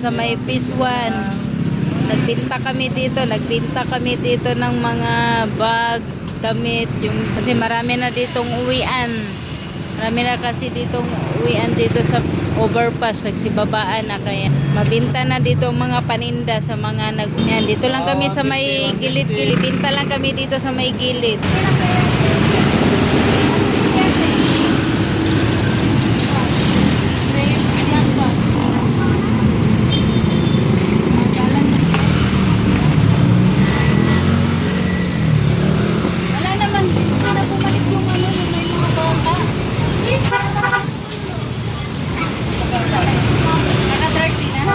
sa may Phase 1. Nagbenta kami dito ng mga bag, damit, yung kasi marami na ditong uwian. Marami na kasi ditong uwian dito sa overpass, nagsibabaan na kaya mabinta na dito ang mga paninda sa mga yan, dito lang kami sa may gilid-gilid. Binta lang kami dito sa may gilid. Wala naman, dito na bumalik yung ano, may mga bata. Naka 30 na.